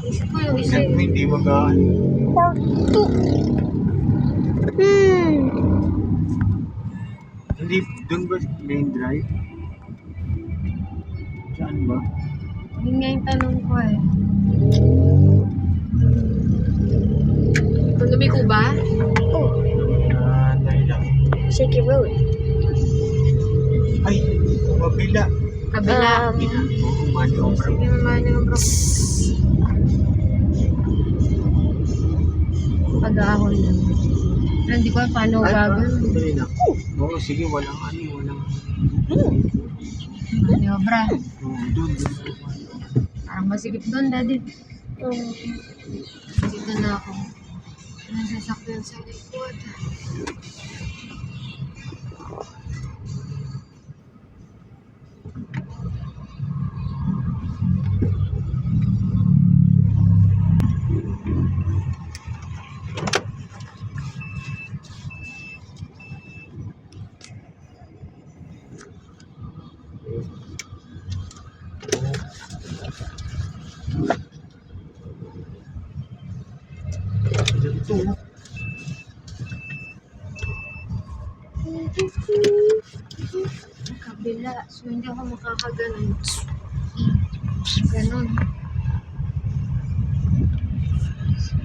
Isip ko yung isa Isip mo hindi magaan. Part 2. Hindi, doon ba main drive? Saan ba? Yun nga yung tanong ko eh. Kung lumiko ba? Oh, Tayo lang. Shaky Road. Ay, mabila. Kabila. Oo, mani over. Sige naman yung pag-aahon lang. Pero hindi ko alam paano bago. Dali na. Oo, sige, walang walang. Maniobra. Oo, doon. Parang masikip doon, daddy. Um, Dito na ako. Anong sasakyan sa likod? Dito. Kabila. So, hindi ako makakaganon. Ganon.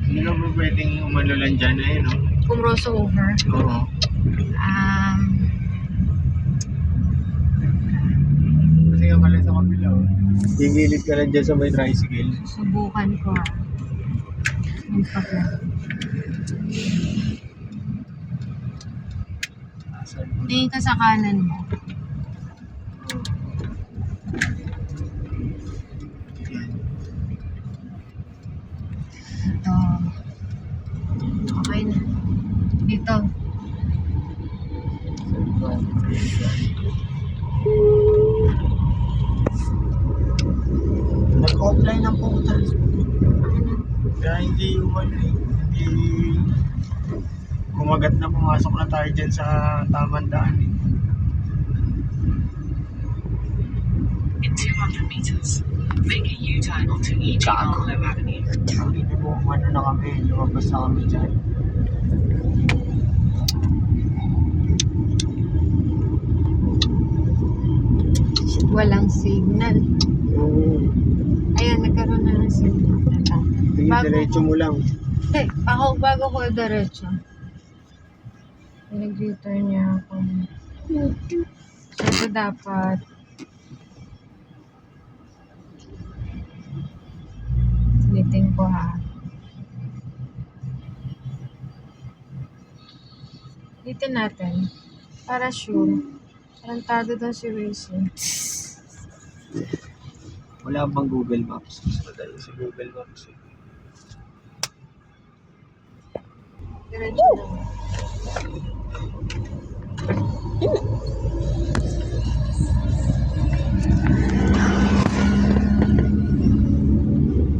Hindi ka ba pwedeng umano lang dyan na yun, no? Kung crossover, Oo. Kasi yung pala sa kabila, oh. Gigilid ka lang dyan sa may tricycle. susubukan ko ha. Yung pagla. Tingin ka sa kanan mo. Ito. Okay na. Dito. Nag-offline ang pumunta. Kaya hindi hindi kumagat na pumasok na tayo dyan sa tamang daan. In 200 meters, make a U-turn onto E.G. Barlow Avenue. Hindi mo umano na kami, lumabas na kami dyan. Walang signal. Ayan, nagkaroon na ng signal. Sige, Bago diretso mo lang. Hindi, bago ko diretso. Nag-return niya ako. So, ito dapat. Ulitin ko ha. Ulitin natin. Para sure. Tarantado daw si Racing. Wala bang Google Maps? Madali sa Google Maps. Diretso na.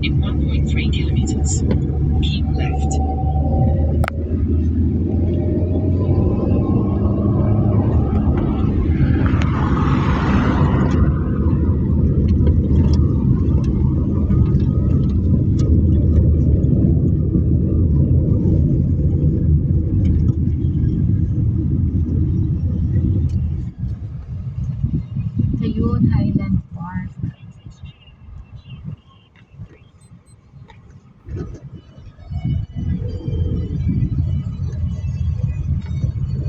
In 1.3 kilometers, keep left. Ayun, Highland Park.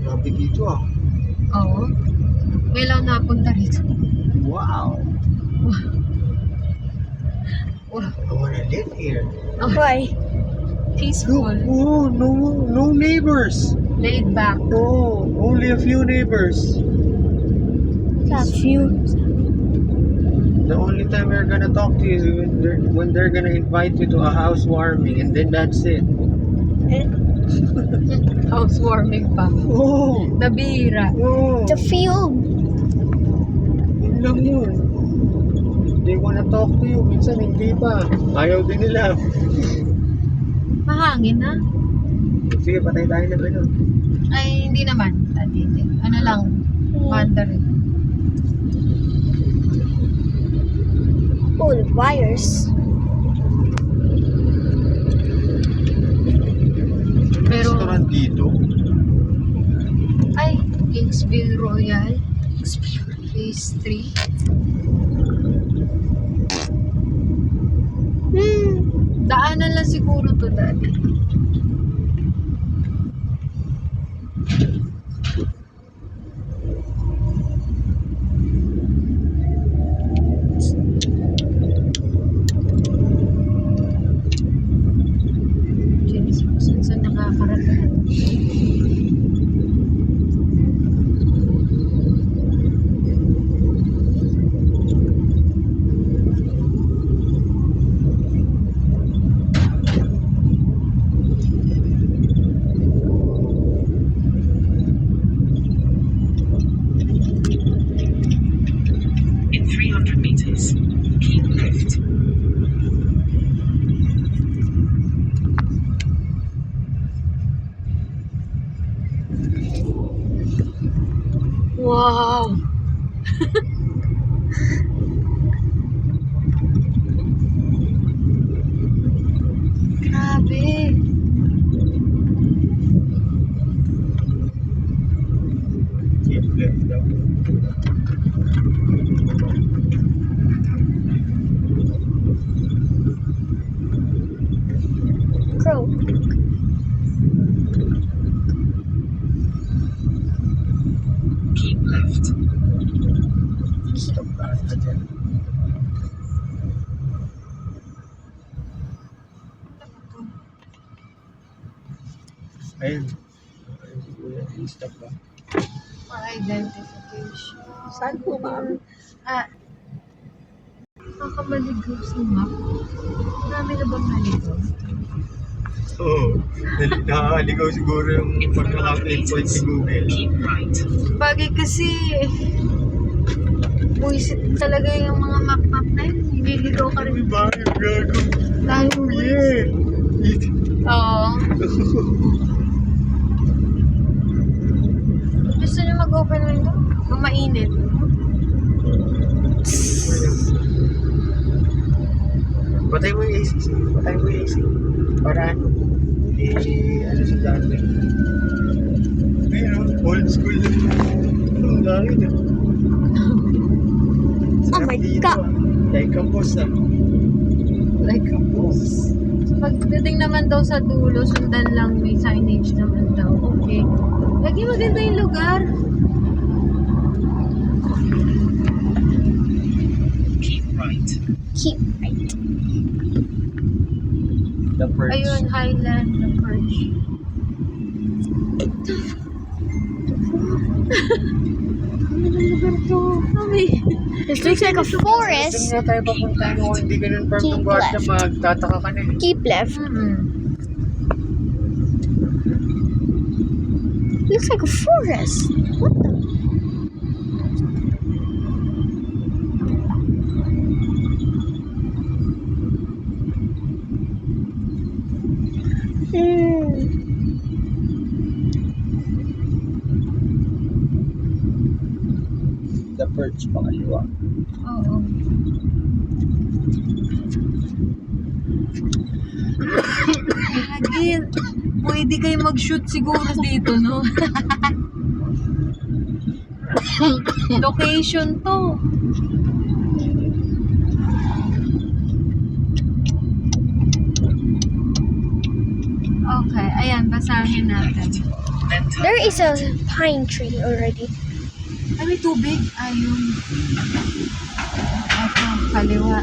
Grabe dito ah. Oo. May lang napunta rito. Wow! Wow. I wanna live here. Why? Peaceful. Oh, no neighbors. Laid back. Oh, only a few neighbors. A few. The only time we're gonna talk to you is when they're gonna invite you to a housewarming, and then that's it. Housewarming pa. Oh, Nabihira. oh, The field. yun lang yun. They wanna talk to you, minsan hindi pa. Ayaw din nila. Mahangin na. Sige, patay tayo ng ano. Ay, hindi naman. Hindi. Ano lang. Mandarin. Oh, the wires. Kingsville Royal. Phase 3. Daanan lang siguro to dati. James, kung saan nakakarating. In 300 meters, keep left. Wow! Grabe! Keep left daw. Crow. Keep left. Stop ka dyan. Ayun. Ayun si Kuya. I-stop ba? For identification. Saan po, ma'am? Nakakamaligay sa map. Marami na bang naligaw? Oo. Nakakaligaw siguro yung In 400 pagkaka-endpoint meters, si Google. keep right. Bagay kasi buisit talaga yung mga map-map na yun. Nililigaw ka rin. Bakit gago? Tayo Yeah. Oo. Gusto niyo mag-open window? Kung mainit. Patay mo yung AC. Patay mo yung AC. Para ano? Ano sa dati? Ayun, old school na. Ang dami na. Oh my God. Like a boss ah. Like a boss. Pagdating naman daw sa dulo, sundan lang, may signage naman daw. Okay. Lagi maganda yung lugar. Keep right. Keep right. The perch. Ayun, Highland, the Perch. Ano na lugar to? Mami. This looks like a Saan forest. nga tayo papunta kung hindi ganun from Keep ng guardia, left. magtataka ka na eh. Keep left. Looks like a forest. What the? The perch, pangaliwa. Oo. Lagi, pwede kayo mag-shoot siguro dito, no? Location to. Okay, ayan, basahin natin. Then turn There is a pine tree already. Ay, may tubig. Ayun. Ito, kaliwa.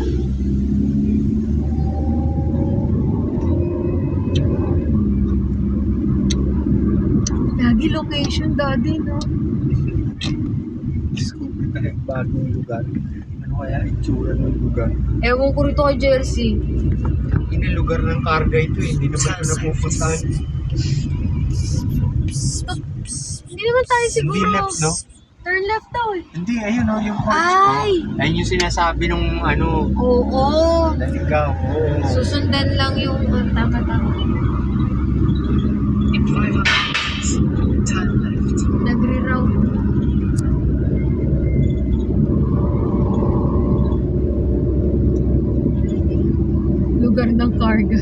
Lagi location, daddy, no? Bagong lugar. Ano kaya itsura ng lugar? Ewan ko rito kay Jersey. Ini lugar ng karga ito eh. Hindi naman ito napupuntahan. Hindi naman tayo siguro. Hindi left, no? Turn left daw eh. Hindi, ayun o, yung perch Ay! ko. Ayun yung sinasabi nung ano, Oo. naligaw. Oo. Susundan lang yung tama-tama. in 500 meters, turn left. Nagre-route. Lugar ng karga.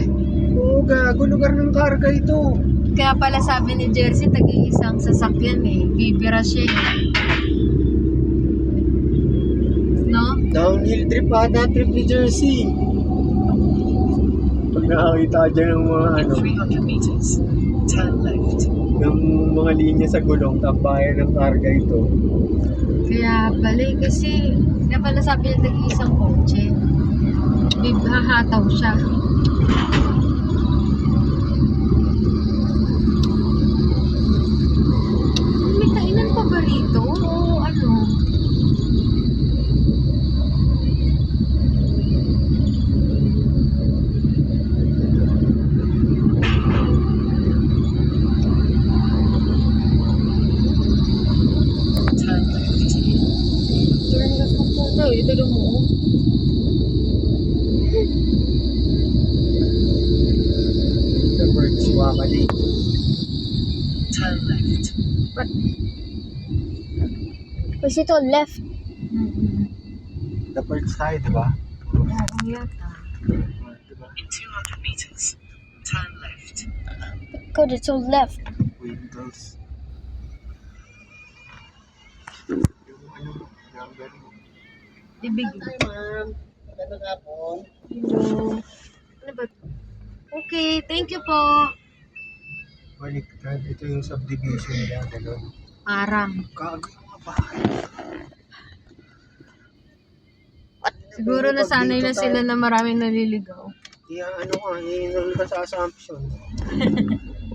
Oo, gago, lugar ng karga ito. Kaya pala sabi ni Jersey, tag-iisang sasakyan eh. Bibira siya eh. No? Downhill trip ata, trip ni Jersey. Pag nakakita ka dyan ng mga In 300 meters, turn left. ng mga linya sa gulong, tambayan ng karga ito. Kaya pala eh, kasi kaya pala sabi niya tag-iisang kotse. Hahataw siya. May kainan pa ba rito? O ano? Turn left. Turn left na po ito eh. Ito mo. The birds, wakali. Turn left. Was it on left? The birds tayo, di ba? Oo, yata. Diba? In 200 meters, turn left. Good, it's on left. Windows. Number mo. Ibig. Ma'am. Magandang hapon. Hello. Ano ba? Okay, thank you po. Baliktad. Ito yung subdivision nila. Ganun. Parang. Kago yung mga bahay. Siguro nasanay na sila na maraming naliligaw. Ano ka, i-enroll ka sa Assumption.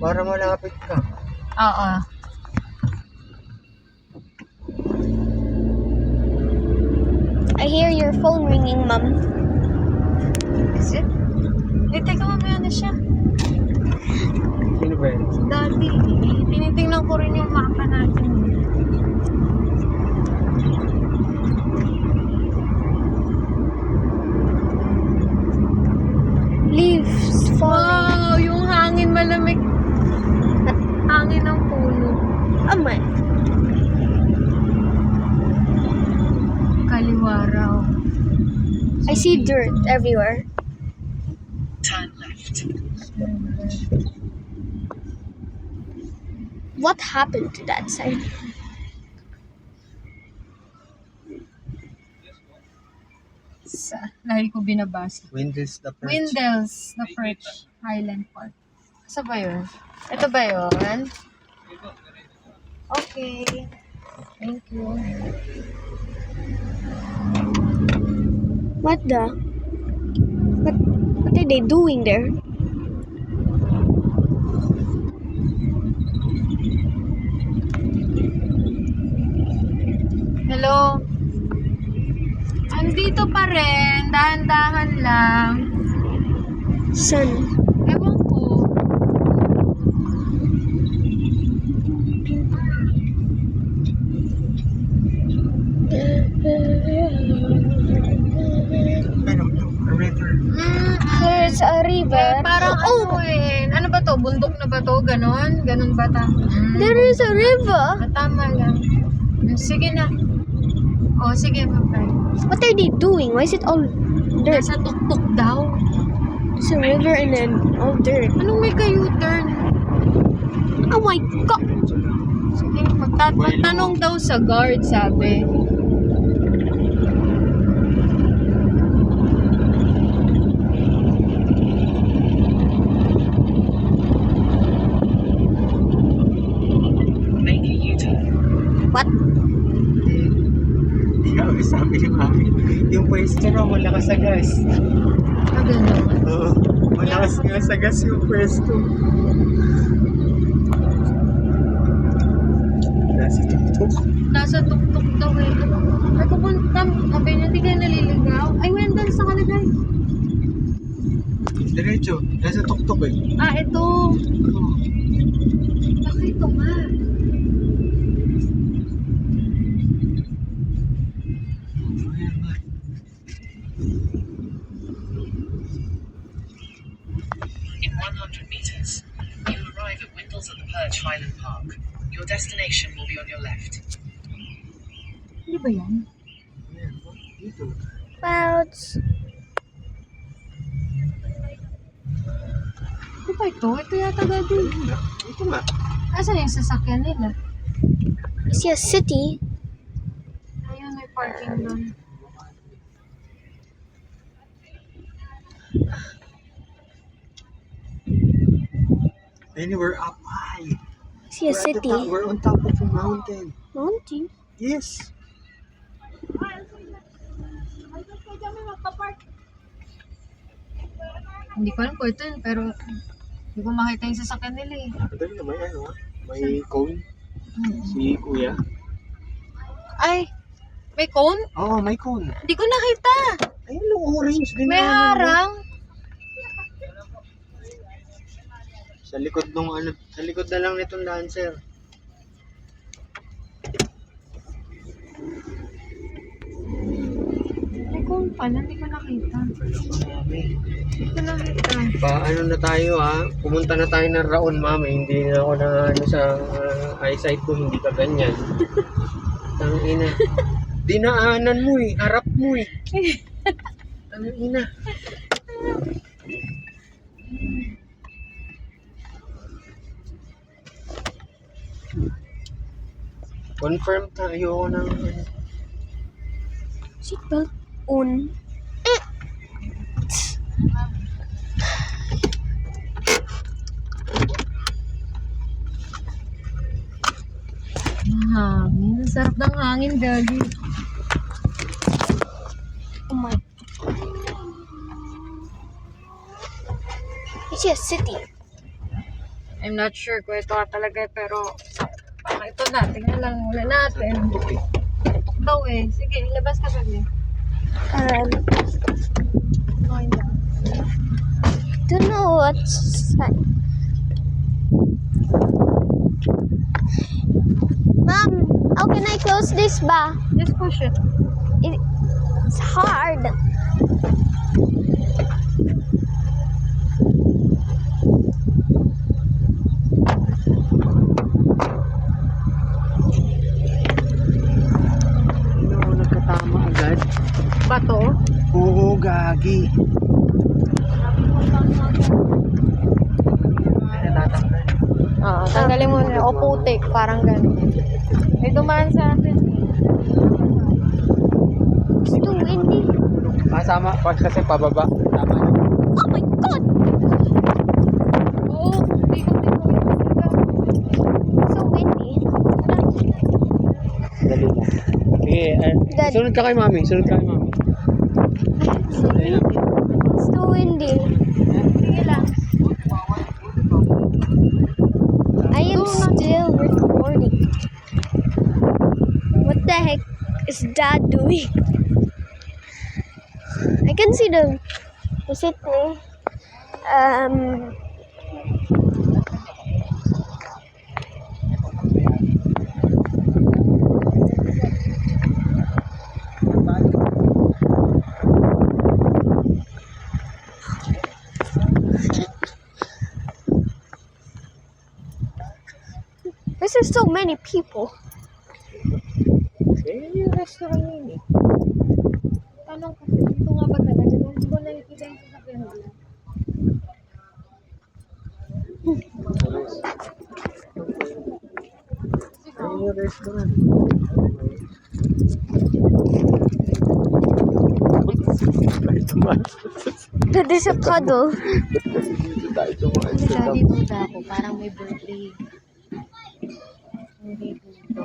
Para malapit ka. Oo. I hear your phone ringing, Mom. Is it? Eh, teka, mamaya na siya. Sino ba yun? Si Daddy. Tinitingnan ko rin yung mapa natin. Leaves falling. Wow, yung hangin malamig. Hangin ng puno. Ama. Kaliwa raw. I see dirt everywhere. Turn left. What happened to that side? Lagi ko binabasa. Windows the Perch. Windels, the Perch Highland Park. Saan ba yun? Ito ba yun? Okay. Thank you. What are they doing there? Hello? Andito pa rin. Dahan-dahan lang. Sun. Ewan ko. Pero, a river. There's a river. Parang ano eh. Ano ba to? Bundok na ba to? Ganon? Ganon ba tama? There is a river. Tama lang. Sige na. O, sige, bye. What are they doing? Why is it all dirt? Nasa tuktok daw. There's a river and then all dirt. Anong may ka-U-turn? Oh my God! Sige, magtanong daw sa guard, sabi. Make a U-turn. What? Ikaw, sabi ni Mami, yung pwesto raw malakas sa gas. Ah, gano'n. Oo, malakas nga sa gas yung pwesto. Nasa tuktok. Nasa tuktok daw eh. Ay, pupunta. Sabi niya, hindi kayo naliligaw. Ay, Wendell, sa kalagay. Diretso, nasa tuktok eh. Ah, ito. Bakit ito nga? In 100 meters, you arrive at Windles at the Perch Highland Park. Your destination will be on your left. Hindi ba yan? Ayan, dito. Clouds. Di ba ito? Ito yata dati. Ito nga. Asan yung sasakyan nila? I see a city. Ayun, may parking doon. And we're up high. I see a city. We're on top of a mountain. Mountain. Yes. Hindi ko alam kung ito yun, pero hindi ko makita yung sasakyan nila eh. Ito na may ano, may cone. Si Kuya. Ay! May cone? Oo, may cone. Hindi ko nakita! Ayun yung orange. May harang. Sa likod nung ano, sa likod na lang nitong dancer. May cone pala, hindi ko nakita. Hindi ko nakita. Ano na tayo pumunta na tayo ng Raon, mama. Hindi na ako na ano sa eyesight ko, hindi ka ganyan. Tangina. Dinaanan mo eh, harap mo eh. Tangina. Confirm tayo ng Seatbelt on. Hangin. Ang sarap ng hangin, Daddy. Oh my. I see a city. I'm not sure kung ito talaga pero ito na. Tingnan lang muna natin. Ito eh. Sige, ilabas ka sabi. Don't know what's that. Mom, how can I close this ba? Just push it. It's hard. Ano, nagkatama agad. Bato? Oo, gagi. Oo, tanggalin mo na. O putik, parang gano'n. May dumaan sa atin. It's too windy. Sama, pag kasi pababa. Tama na. Oh my god! Oo, hindi ko So windy. Dali na. Sige, Dad. sunod ka kay mami. Sunod ka kay mami. Dali na. It's too windy. Sige lang. I am still recording. What the heck is Dad doing? I can see the city. There's so many people. Yung restaurant yun eh. Tanong ko, dito nga ba talaga? Hindi ko nakikita yung sasakyan nila. Ayun yung restaurant. There's a puddle. Dito tayo tumaan Kasi sa dito ako, parang may birthday. Hindi dito.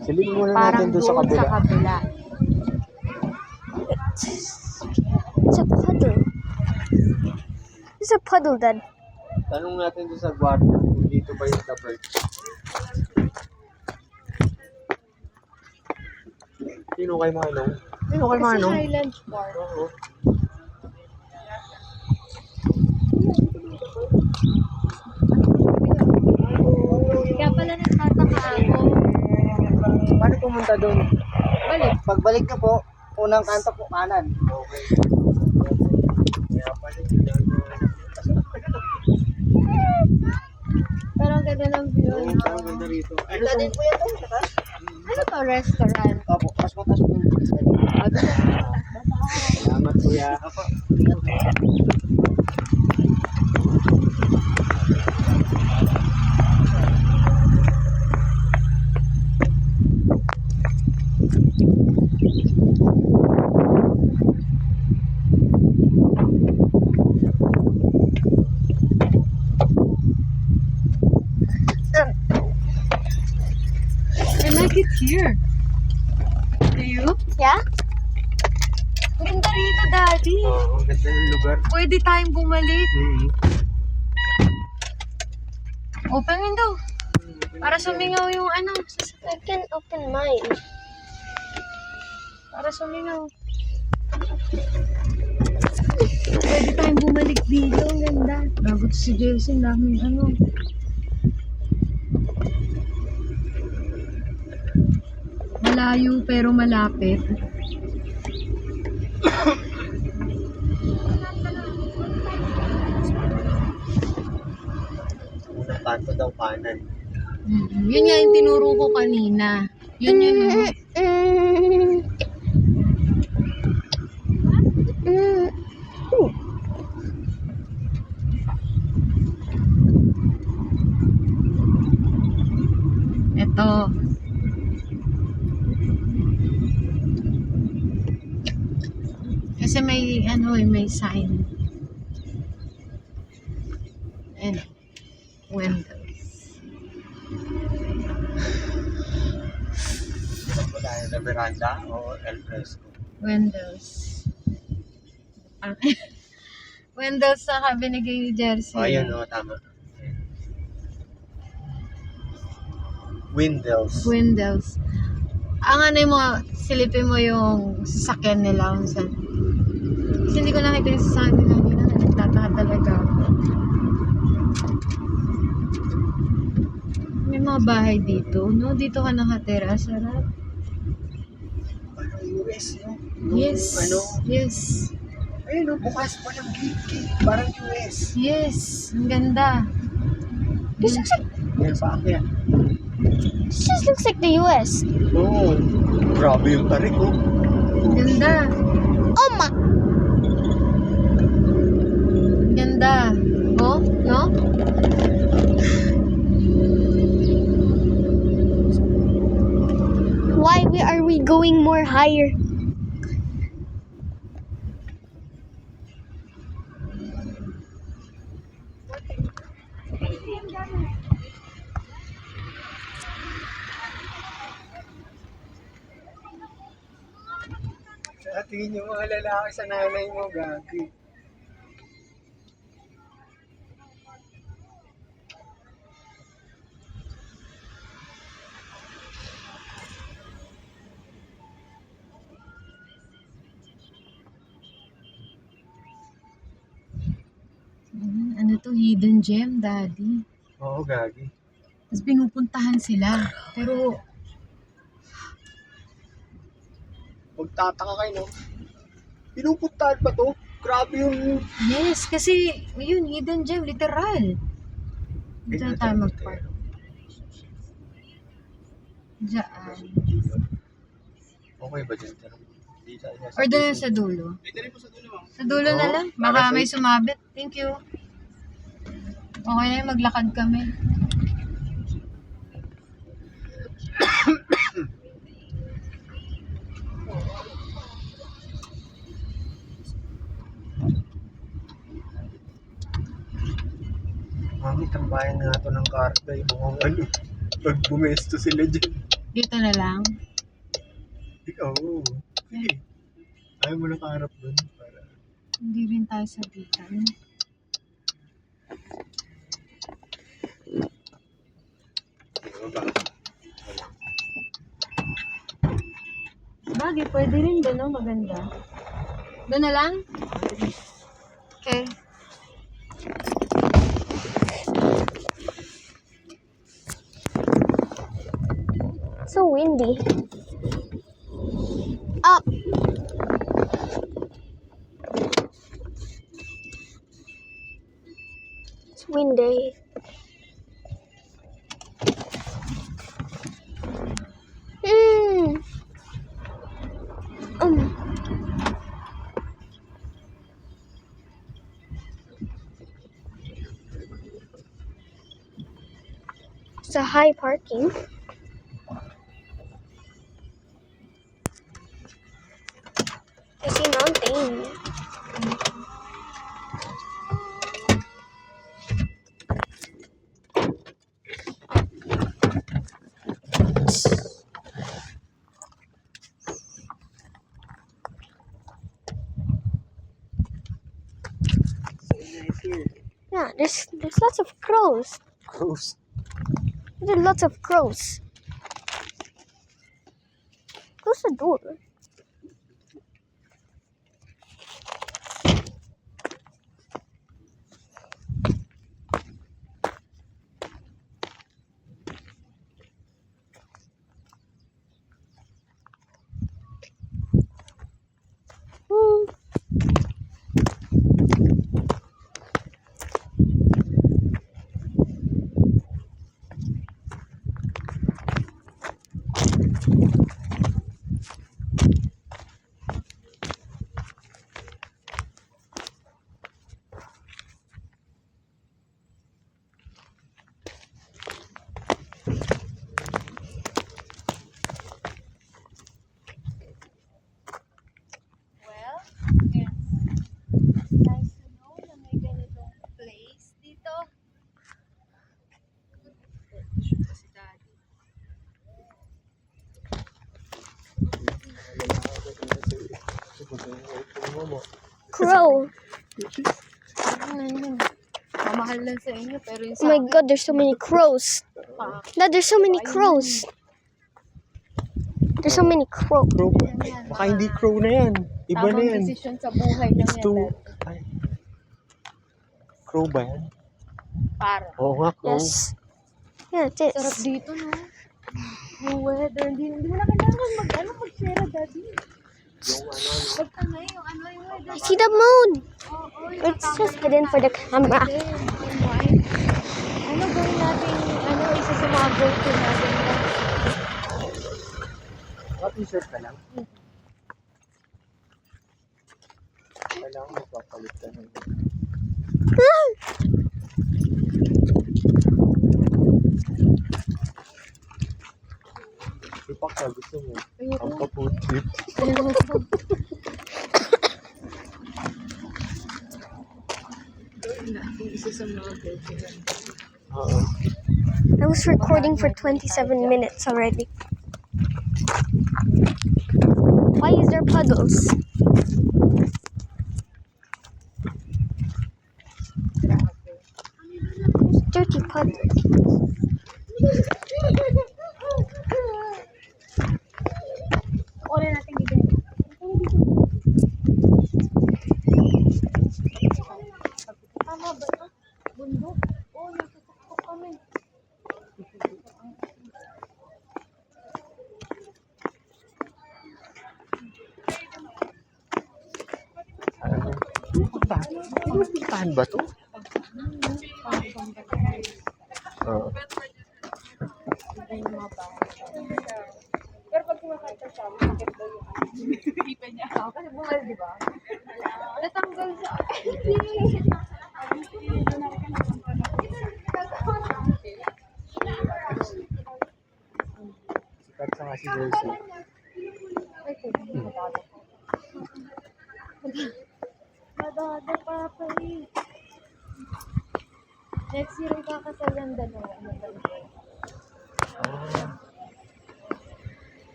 Silipin muna Parang natin doon sa kabila. kabila. It's a puddle. It's a puddle, Dad. Tanong natin doon sa guardia kung dito ba yung dapat. Sino kay Manong? Sino kay Kasi Manong? Highland Park. Oo. Kaya pala nagtataka ako. Paano pumunta doon? Balik. Pagbalik nyo po, unang kanto po kanan. Okay. Kaya pala Pero ang ganda ng view. yung No? ang ganda rito. Ano Ito din po yan po, saka? Ano to? Restaurant? Opo, mas matas po. Salamat kuya. here. Do you? Yeah? Ang ganda rito, Daddy. Oo, ganda ng lugar. Pwede tayong bumalik. Open window. Para sumingaw yung ano. I can open mine. Para sumingaw. Pwede tayong bumalik dito. Ang ganda. Bago to si Jelsin. Daming ano. Malayo pero malapit. Unang kanto daw kanan. Yun nga yung tinuro ko kanina. Yun yun. Ito. Kasi may ano may sign. And windows. Saan ba tayo? La Veranda o El Fresco? Windows. Windows sa binigay ni Jersey. Ayun, tama. Windows. Windows. Ang ano mo, silipin mo yung sasakyan nila. Kasi hindi ko nakita yung sasakyan nila. Hindi na nagtataka talaga. May mga bahay dito. No? Dito ka nakatira. Sarap. Parang US, no? Yes. Ano? Yes. Ayun, no? Bukas pa ng gate. Parang US. Yes. Ang ganda. This looks like Yan pa akyat. this just looks like the US. Oo. Grabe yung tarik, oh. Ang ganda. Oh my! Ang ganda. Oh, no? Why are we going more higher? Tingin yung mga lalaki sa nanay mo, gagi. Ano to? Hidden gem, Daddy. Oo, gagi. Tapos pinupuntahan sila. Pero, Magtataka kayo, no? Pinupuntahan pa to? Grabe yung... yes, kasi, yun, hidden gem, literal. Diyan tayo mag-park. Diyan. Okay ba dyan? Di tayo nasa Or doon dito. sa dulo. Dito rin po sa dulo, ma'am. Sa dulo na Oo, lang. para Baka sa- may sumabit. Thank you. Okay na yun, maglakad kami. Mami, tambayan nga to ng karga. Mukhang ano. Pag bumesto sila dyan. Dito na lang. Ikaw, oo. Sige. Ayaw mo nakaharap dun. Para... Hindi rin tayo sabitan. Ano ba? Wala. Bagay, pwede rin doon, no? Maganda. Doon na lang? Okay. So windy. Up. It's windy. Hmm. It's a high parking. I see mountain. is here. Yeah, there's lots of crows. Crows. There are lots of crows. Close the door. Hmm. Well, yes. Nice to know na may ganitong place dito. Shoot pa si Daddy. Crow. Mamahal lang sa inyo, pero yung Oh my god, there's so many crows. Dad, there's so many crows. There's so many crows. Crow ba? Baka hindi crow na yan. Iba na yan. desisyon sa buhay lang It's yan. too... Ay. Crow ba yan? Para. Oo nga, crow. Yes. Yeah, it Sarap is. dito, no? Yung weather, hindi mo na kailangan mag-share, Daddy. Magtanay yung weather. I see the moon. Oo, It's just hidden for the camera. Ano gawin natin, isa sa mga go-to natin. T-shirt ka lang? Kailangan magpapalit ka ng... Ipak ka, gusto mo. Ang kaputit. Isa sa mga go-to natin. Oo. I was recording for 27 minutes already. Why is there puddles? Dirty puddles. Kunin natin dito. Tama ba ito? Bundok? Oo, nasutuktok kami. Puntahan ba to? Oo. Pero pag kumakanta siya, makakit daw yung pipa niya. Kasi bumal, di ba? Natanggal siya. Sikat sa nga si Jersey. Madada pa pa eh. Next year ang kakasal ng dalawa.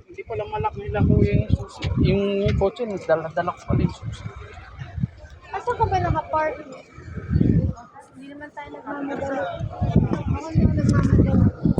Hindi pala malaki nila ko yung kotse, dala-dala ko pala yung susi. Asan ka ba nakapark? Hindi naman tayo nagmamadali. Ako naman nagmamadali.